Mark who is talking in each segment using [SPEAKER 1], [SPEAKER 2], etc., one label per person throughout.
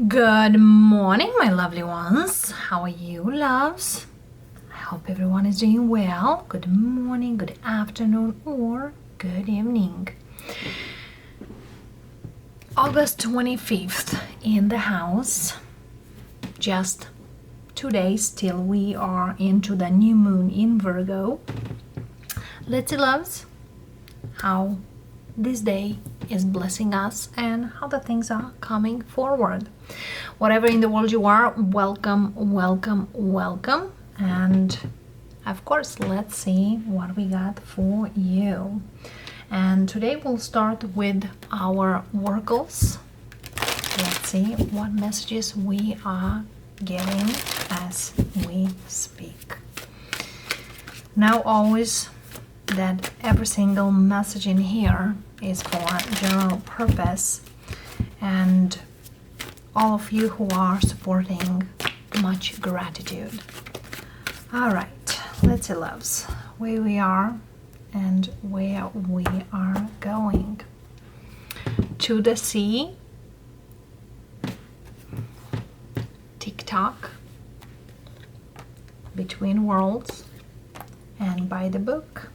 [SPEAKER 1] Good morning, my lovely ones. How are you, loves? I hope everyone is doing well. Good morning, good afternoon, or good evening. August 25th in the house. Just 2 days till we are into the new moon in Virgo. Let's see, loves, how this day is blessing us and how the things are coming forward. Whatever in the world you are, welcome, welcome, welcome. And of course, let's see what we got for you. And today we'll start with our oracles. Let's see what messages we are getting as we speak. Now, always that every single message in here is for general purpose, and all of you who are supporting, much gratitude. All right, let's see, loves, where we are and where we are going. To the sea, TikTok, between worlds, and by the book.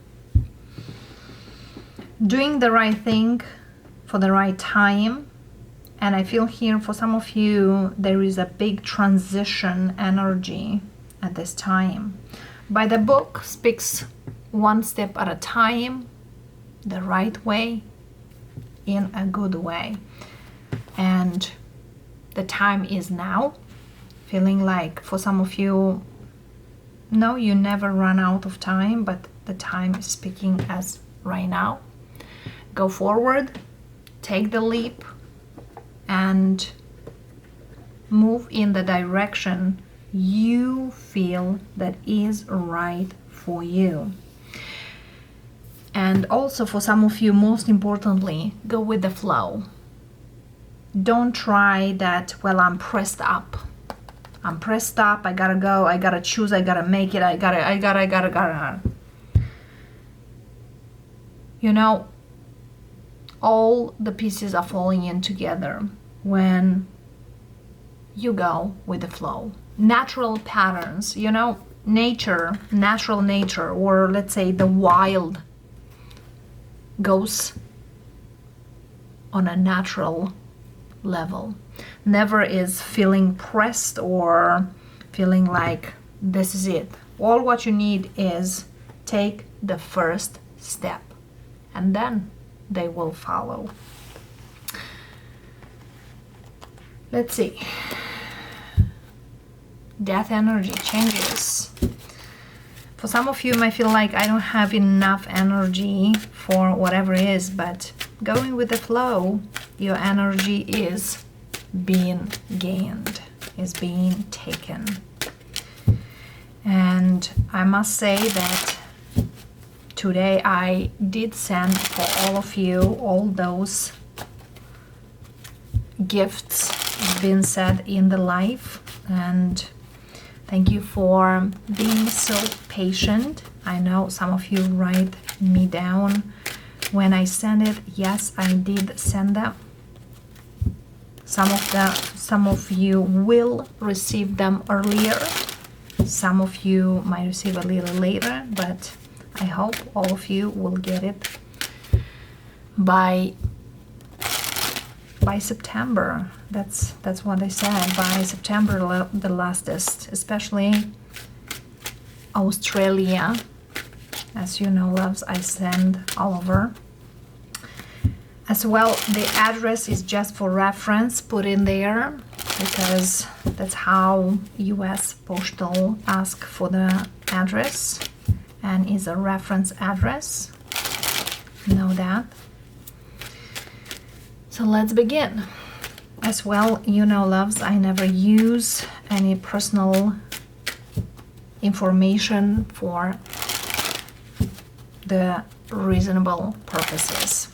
[SPEAKER 1] Doing the right thing for the right time. And I feel here for some of you there is a big transition energy at this time. By the book speaks one step at a time, the right way, in a good way. And the time is now. Feeling like for some of you, no, you never run out of time, but the time is speaking as right now. Go forward, take the leap, and move in the direction you feel that is right for you. And also for some of you, most importantly, go with the flow. Don't try that, well, I'm pressed up, I gotta go, I gotta choose, I gotta make it, I gotta. You know, all the pieces are falling in together when you go with the flow. Natural patterns, you know, nature, natural nature, or let's say the wild goes on a natural level. Never is feeling pressed or feeling like this is it. All what you need is take the first step, and then they will follow. Let's see. Death energy changes. For some of you might feel like I don't have enough energy for whatever it is, but going with the flow, your energy is being gained, is being taken. And I must say that today I did send for all of you all those gifts been said in the life, and thank you for being so patient. I know some of you write me down when I send it. Yes, I did send them. Some of you will receive them earlier. Some of you might receive a little later, but I hope all of you will get it by September. That's what they said. By September the latest, especially Australia. As you know, loves, I send all over. As well, the address is just for reference, put in there, because that's how US Postal ask for the address, and is a reference address. Know that. So let's begin. As well, you know, loves, I never use any personal information for the reasonable purposes.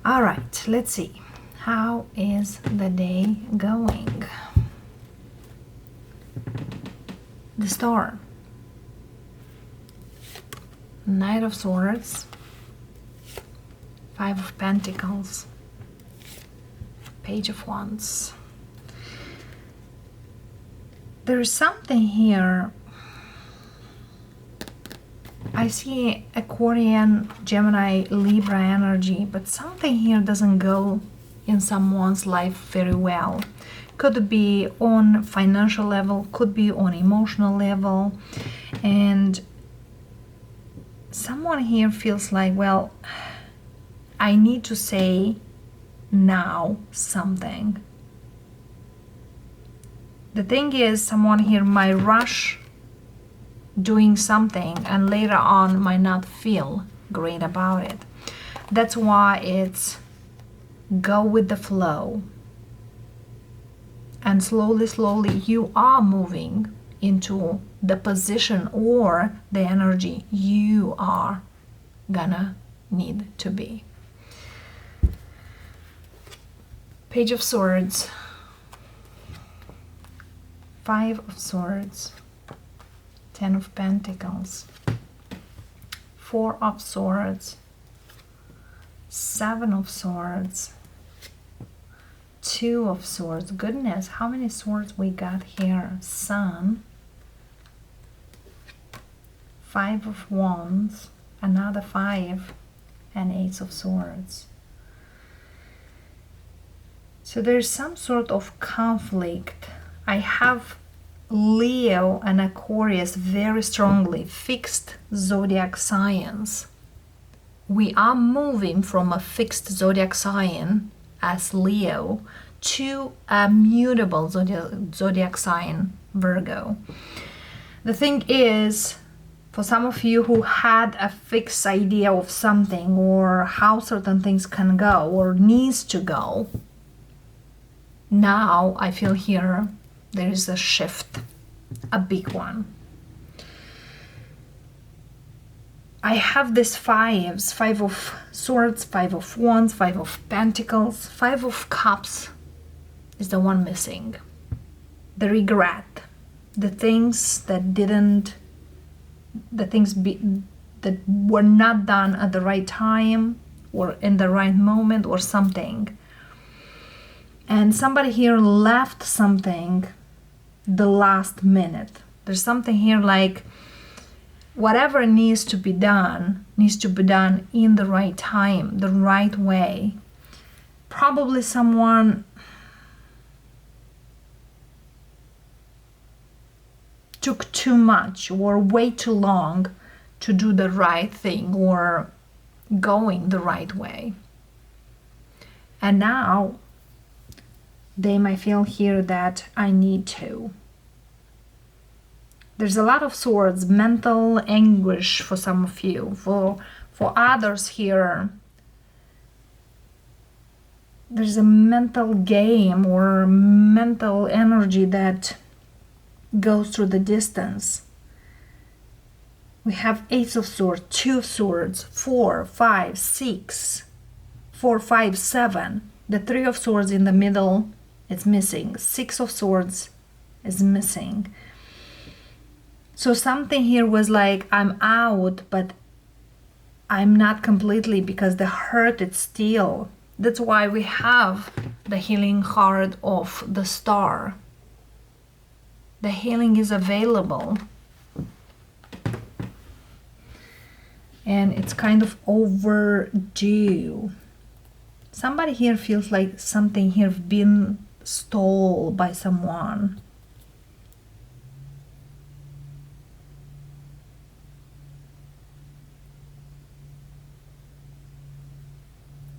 [SPEAKER 1] All right, let's see. How is the day going? The Star. Knight of Swords. Five of Pentacles. Page of Wands. There's something here. I see Aquarian, Gemini, Libra energy, but something here doesn't go in someone's life very well. Could be on financial level, could be on emotional level, and someone here feels like, well, I need to say now something. The thing is, someone here might rush doing something and later on might not feel great about it. That's why it's go with the flow. And slowly you are moving into the position or the energy you are gonna need to be. Page of Swords, 5 of Swords, 10 of Pentacles, 4 of Swords, 7 of Swords, 2 of Swords. Goodness, how many swords we got here? Sun, 5 of Wands, another 5, and 8 of Swords. So there's some sort of conflict. I have Leo and Aquarius very strongly fixed zodiac signs. We are moving from a fixed zodiac sign as Leo to a mutable zodiac sign, Virgo. The thing is, for some of you who had a fixed idea of something or how certain things can go or needs to go, now I feel here there is a shift, a big one. I have this 5s, 5 of Swords, 5 of Wands, 5 of Pentacles, 5 of Cups is the one missing. The regret, the things that that were not done at the right time or in the right moment or something. And somebody here left something the last minute. There's something here like whatever needs to be done in the right time, the right way. Probably someone took too much or way too long to do the right thing or going the right way. And now they might feel here that I need to. There's a lot of swords, mental anguish for some of you. For others here, there's a mental game or mental energy that goes through the distance. We have 8 of Swords, 2 of Swords, 4, 5, 6, 4, 5, 7. The 3 of Swords in the middle, it's missing. 6 of Swords is missing. So something here was like, I'm out, but I'm not completely because the hurt is still. That's why we have the healing card of the Star. The healing is available. And it's kind of overdue. Somebody here feels like something here been stolen by someone.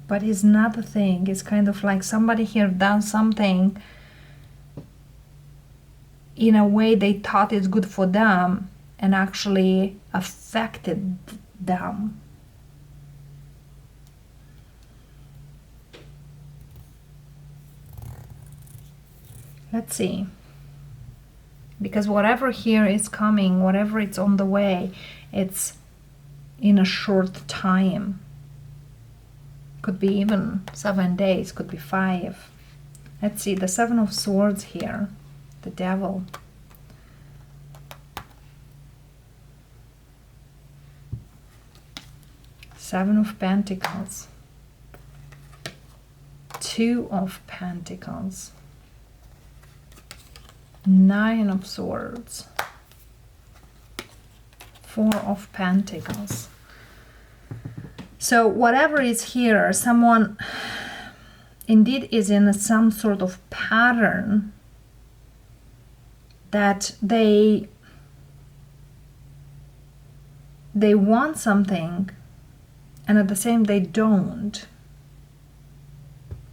[SPEAKER 1] But it's not a thing. It's kind of like somebody here done something in a way they thought it's good for them and actually affected them. Let's see. Because whatever here is coming, whatever it's on the way, it's in a short time. Could be even 7 days, could be 5. Let's see, the 7 of Swords here, the Devil. Seven of Pentacles, Two of Pentacles, Nine of Swords, Four of Pentacles. So whatever is here, someone indeed is in some sort of pattern that they want something and at the same they don't.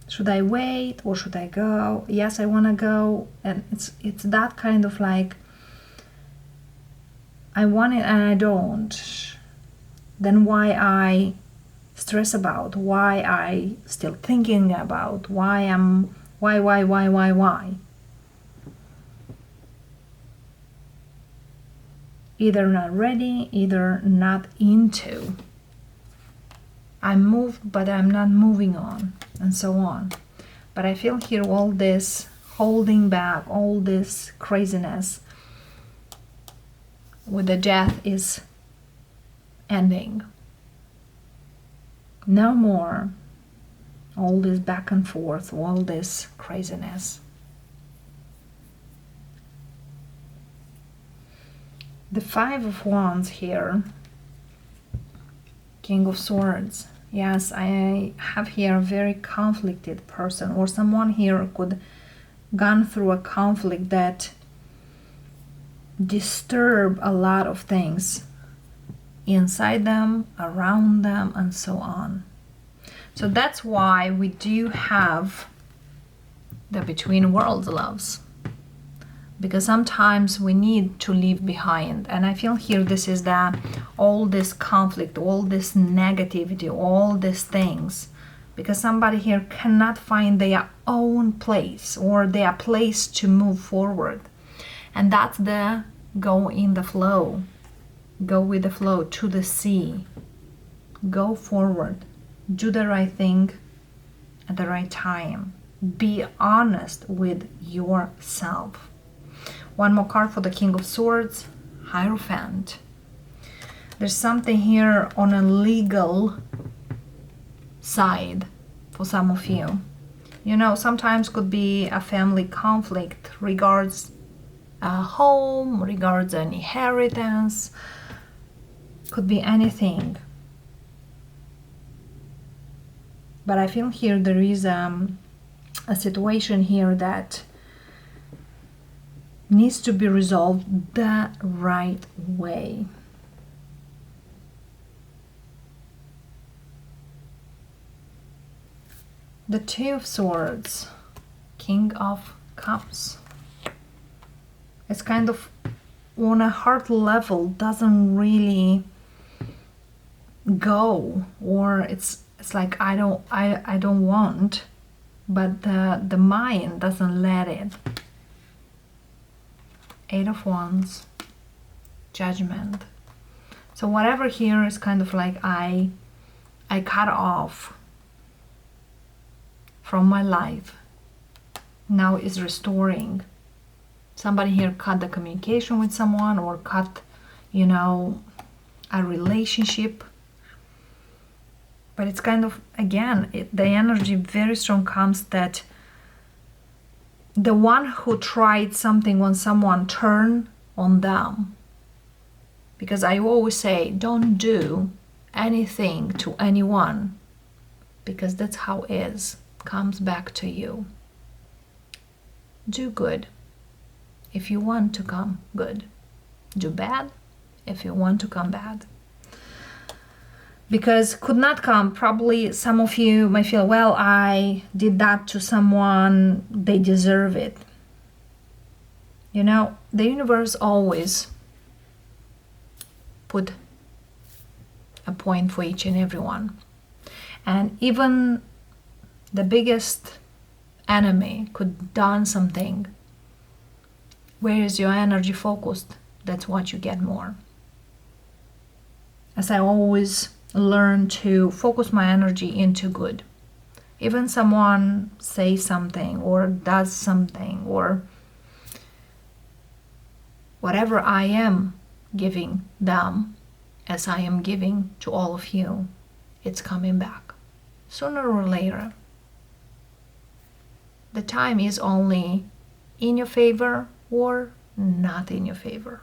[SPEAKER 1] Should I wait or should I go? Yes, I want to go. And it's that kind of like, I want it and I don't. Then why I stress about, why I still thinking about, why either not ready, either not into. I'm moved but I'm not moving on, and so on. But I feel here all this holding back, all this craziness with the death is ending. No more all this back and forth, all this craziness. The Five of Wands here, King of Swords. Yes, I have here a very conflicted person, or someone here could gone through a conflict that disturb a lot of things inside them, around them, and so on. So that's why we do have the Between Worlds loves, because sometimes we need to leave behind. And I feel here this is that all this conflict, all this negativity, all these things, because somebody here cannot find their own place or their place to move forward. And that's the go in the flow, go with the flow, to the sea, go forward, do the right thing at the right time, be honest with yourself. One more card for the King of Swords, Hierophant. There's something here on a legal side for some of you. You know, sometimes could be a family conflict regards a home, regards an inheritance, could be anything. But I feel here there is a situation here that needs to be resolved the right way. The Two of Swords, King of Cups. It's kind of on a heart level doesn't really go, or it's like I don't want, but the mind doesn't let it. Eight of Wands, Judgment. So whatever here is kind of like I cut off from my life, now is restoring. Somebody here cut the communication with someone, or cut, you know, a relationship. But it's kind of, again, the energy very strong comes that the one who tried something when someone turned on them. Because I always say, don't do anything to anyone, because that's how it is. Comes back to you. Do good if you want to come good. Do bad if you want to come bad. Because could not come, probably some of you might feel, well, I did that to someone, they deserve it. You know, the universe always put a point for each and every one. And even the biggest enemy could done something. Where is your energy focused? That's what you get more. As I always learn to focus my energy into good. Even someone says something or does something, or whatever I am giving them, as I am giving to all of you, it's coming back sooner or later. The time is only in your favor or not in your favor.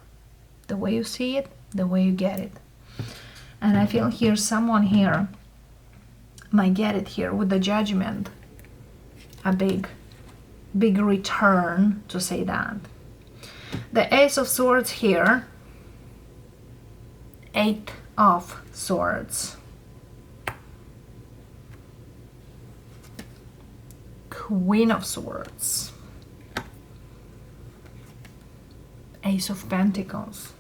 [SPEAKER 1] The way you see it, the way you get it. And I feel here someone here might get it here with the Judgment. A big return, to say that. The Ace of Swords here. Eight of Swords. Queen of Swords. Ace of Pentacles.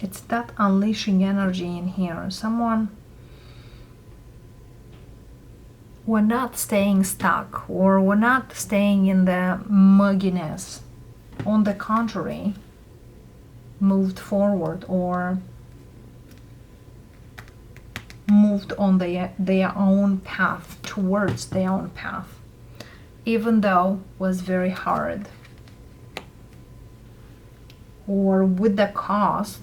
[SPEAKER 1] It's that unleashing energy in here. Someone, we're not staying stuck, or we're not staying in the mugginess. On the contrary, moved forward or moved on their own path, towards their own path, even though it was very hard, or with the cost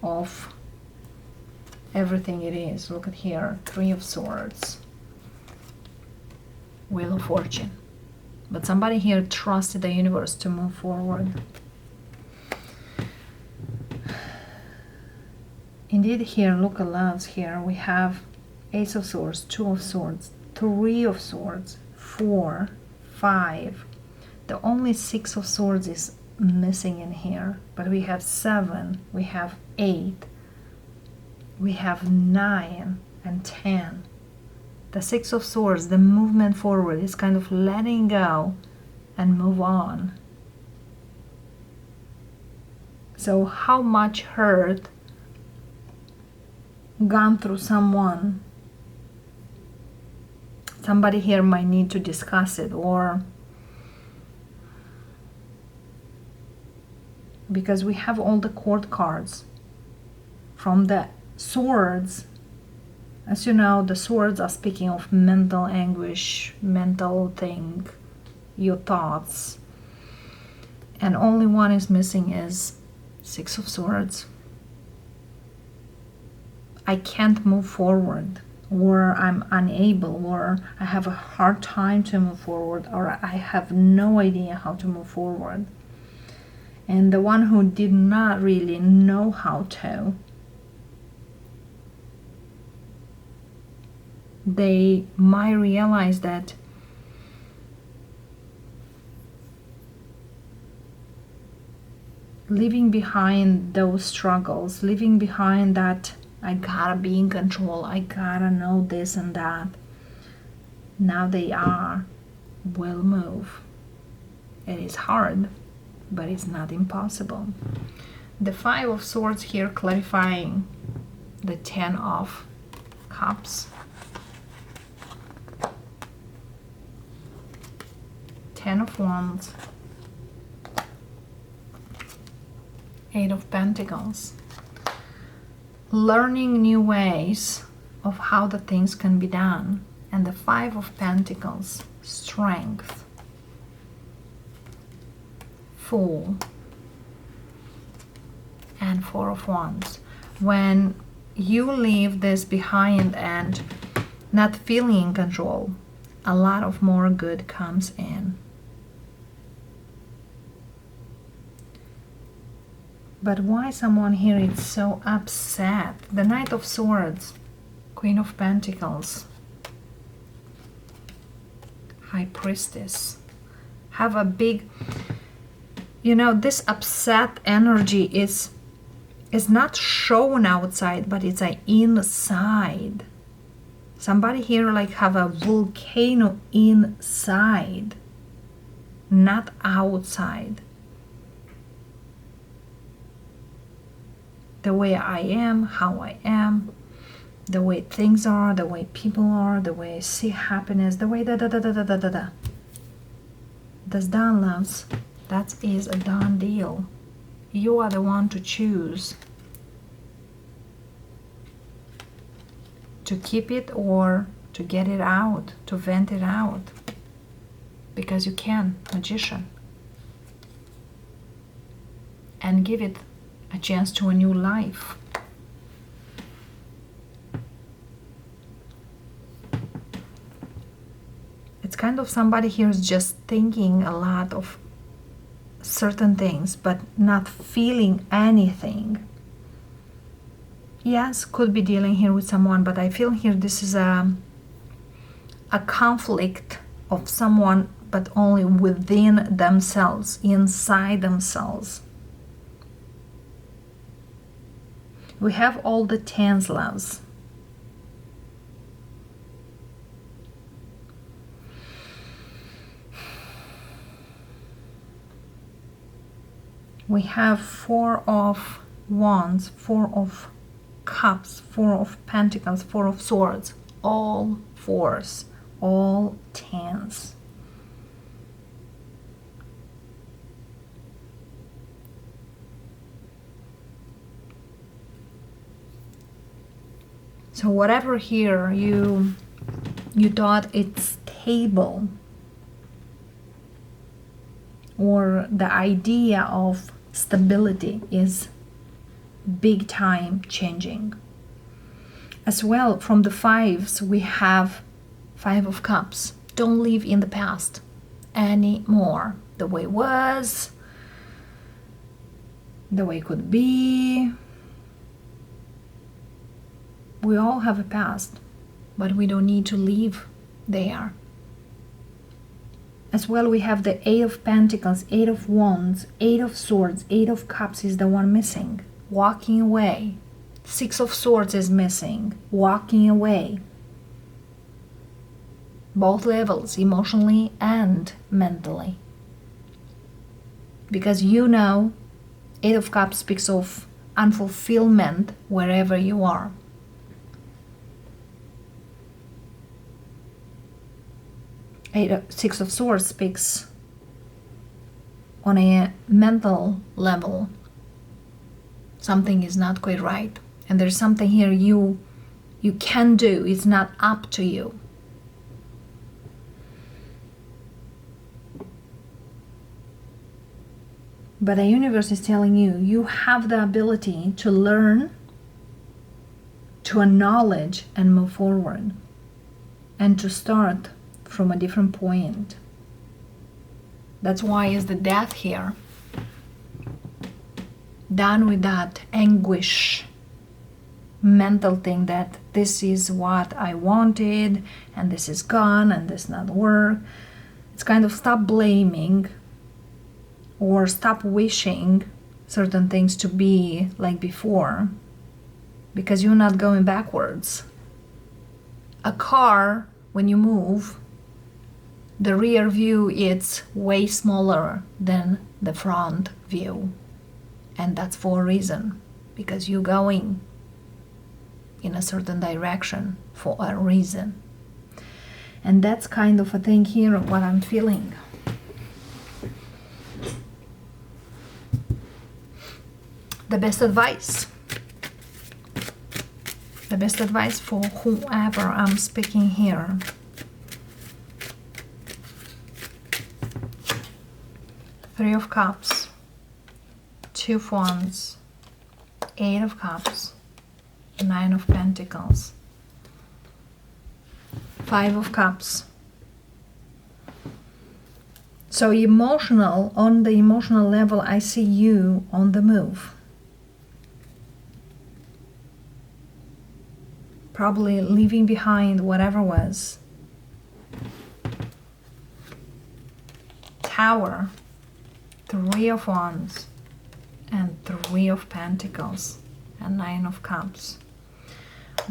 [SPEAKER 1] of everything it is. Look at here, Three of Swords, Wheel of Fortune. But somebody here trusted the universe to move forward. Indeed, here, look at loves here. We have Ace of Swords, Two of Swords, Three of Swords, 4, 5. The only Six of Swords is missing in here, but we have 7, we have 8, we have 9 and 10. The Six of Swords, the movement forward, is kind of letting go and move on. So how much hurt gone through someone, somebody here might need to discuss it, or because we have all the court cards from the swords. As you know, the swords are speaking of mental anguish, mental thing, your thoughts, and only one is missing is Six of Swords. I can't move forward, or I'm unable, or I have a hard time to move forward, or I have no idea how to move forward. And the one who did not really know how to, they might realize that leaving behind those struggles, leaving behind that I gotta be in control, I gotta know this and that, now they will move. It is hard, but it's not impossible. The Five of Swords here clarifying the 10 of Cups. 10 of Wands. 8 of Pentacles. Learning new ways of how the things can be done. And the Five of Pentacles, Strength. Fool. And Four of Wands. When you leave this behind and not feeling in control, a lot of more good comes in. But why someone here is so upset? The Knight of Swords, Queen of Pentacles, High Priestess. Have a big, this upset energy is not shown outside, but it's inside. Somebody here like have a volcano inside, not outside. The way I am, how I am, the way things are, the way people are, the way I see happiness, the way da-da-da-da-da-da-da. That's done, loves. That is a done deal. You are the one to choose. to keep it or to get it out, to vent it out. Because you can, Magician. And give it a chance to a new life. It's kind of somebody here is just thinking a lot of certain things, but not feeling anything. Yes, could be dealing here with someone, but I feel here this is a conflict of someone, but only within themselves, inside themselves. We have all the tens loves. We have Four of Wands, Four of Cups, Four of Pentacles, Four of Swords, all fours, all tens. So whatever here you thought it's stable, or the idea of stability is big time changing. As well, from the fives, we have Five of Cups. Don't live in the past anymore. The way it was, the way it could be. We all have a past, but we don't need to live there. As well, we have the Eight of Pentacles, Eight of Wands, Eight of Swords, Eight of Cups is the one missing. Walking away. Six of Swords is missing. Walking away. Both levels, emotionally and mentally. Because you know, Eight of Cups speaks of unfulfillment wherever you are. Six of Swords speaks on a mental level. Something is not quite right. And there's something here you can do. It's not up to you. But the universe is telling you, you have the ability to learn, to acknowledge and move forward. And to start from a different point. That's why is the Death here. Done with that anguish, mental thing that this is what I wanted and this is gone and this not work. It's kind of stop blaming or stop wishing certain things to be like before, because you're not going backwards. A car, when you move, the rear view is way smaller than the front view. And that's for a reason, because you're going in a certain direction for a reason. And that's kind of a thing here, what I'm feeling. The best advice. The best advice for whoever I'm speaking here. Three of Cups, Two of Wands, Eight of Cups, Nine of Pentacles, Five of Cups. So emotional, on the emotional level, I see you on the move. Probably leaving behind whatever was. Tower. Three of Wands and Three of Pentacles and Nine of Cups.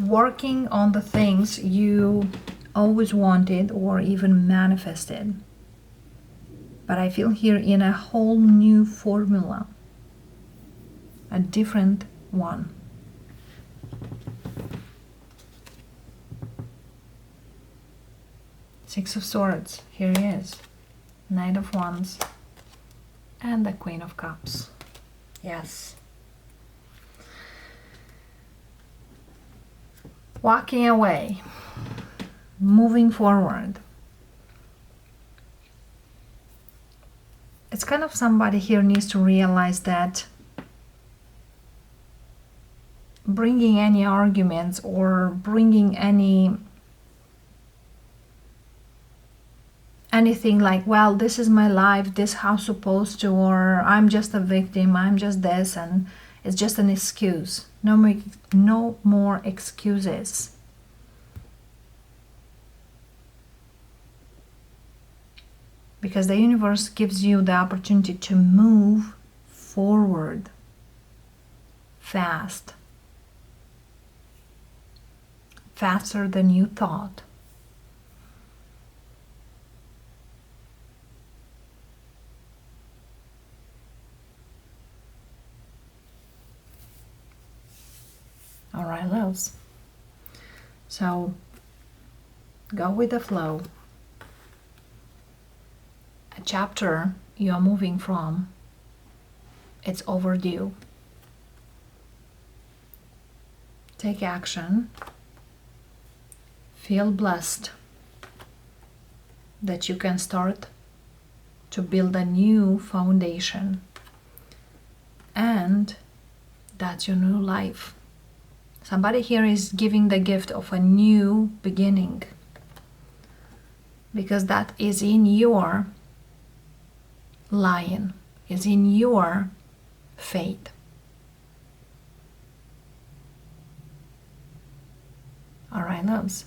[SPEAKER 1] Working on the things you always wanted or even manifested. But I feel here in a whole new formula. A different one. Six of Swords, here he is. Knight of Wands. And the Queen of Cups. Yes. walking away, moving forward. It's kind of somebody here needs to realize that bringing any arguments or bringing anything like, well, this is my life, this how supposed to, or I'm just a victim, I'm just this, and it's just an excuse. No more excuses. Because the universe gives you the opportunity to move forward fast. Faster than you thought. All right, loves. So go with the flow. A chapter you are moving from, it's overdue. Take action. Feel blessed that you can start to build a new foundation, and that's your new life. Somebody here is giving the gift of a new beginning, because that is in your line, is in your fate. All right, loves.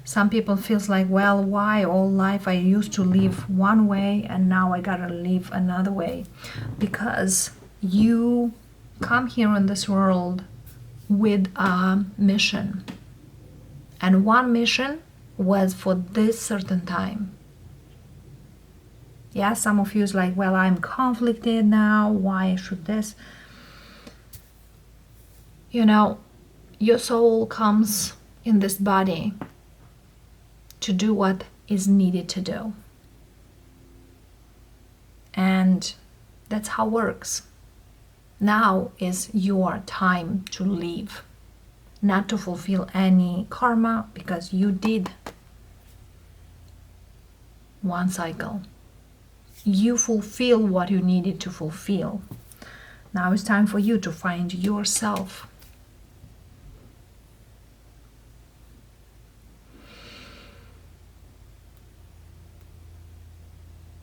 [SPEAKER 1] Some people feels like, well, why all life I used to live one way and now I gotta live another way? Because you come here in this world with a mission, and one mission was for this certain time. Yeah, some of you is like, well, I'm conflicted now, why should this? You know, your soul comes in this body to do what is needed to do, and that's how it works. Now is your time to leave, not to fulfill any karma, because you did one cycle. You fulfill what you needed to fulfill. Now it's time for you to find yourself.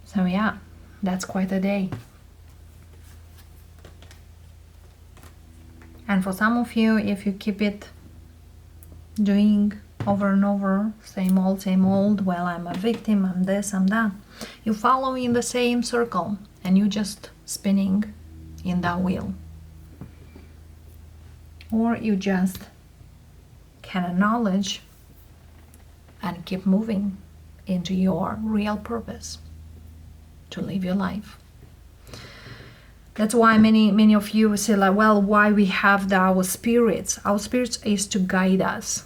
[SPEAKER 1] So yeah, that's quite a day. And for some of you, if you keep it doing over and over, same old, well, I'm a victim, I'm this, I'm that, you follow in the same circle and you just spinning in that wheel. Or you just can acknowledge and keep moving into your real purpose to live your life. That's why many of you say like, well, why we have our spirits? Our spirits is to guide us.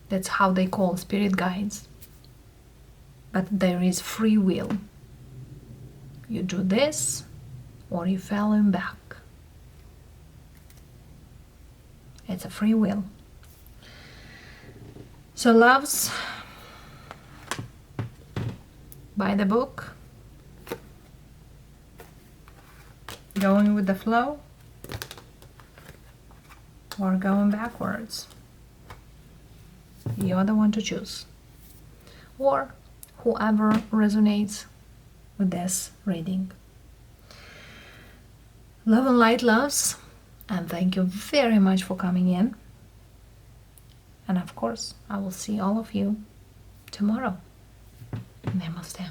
[SPEAKER 1] That's how they call spirit guides. But there is free will. You do this or you fall in back. It's a free will. So loves, buy the book, going with the flow, or going backwards. You're the one to choose, or whoever resonates with this reading. Love and light, loves, and thank you very much for coming in. And of course, I will see all of you tomorrow. Namaste.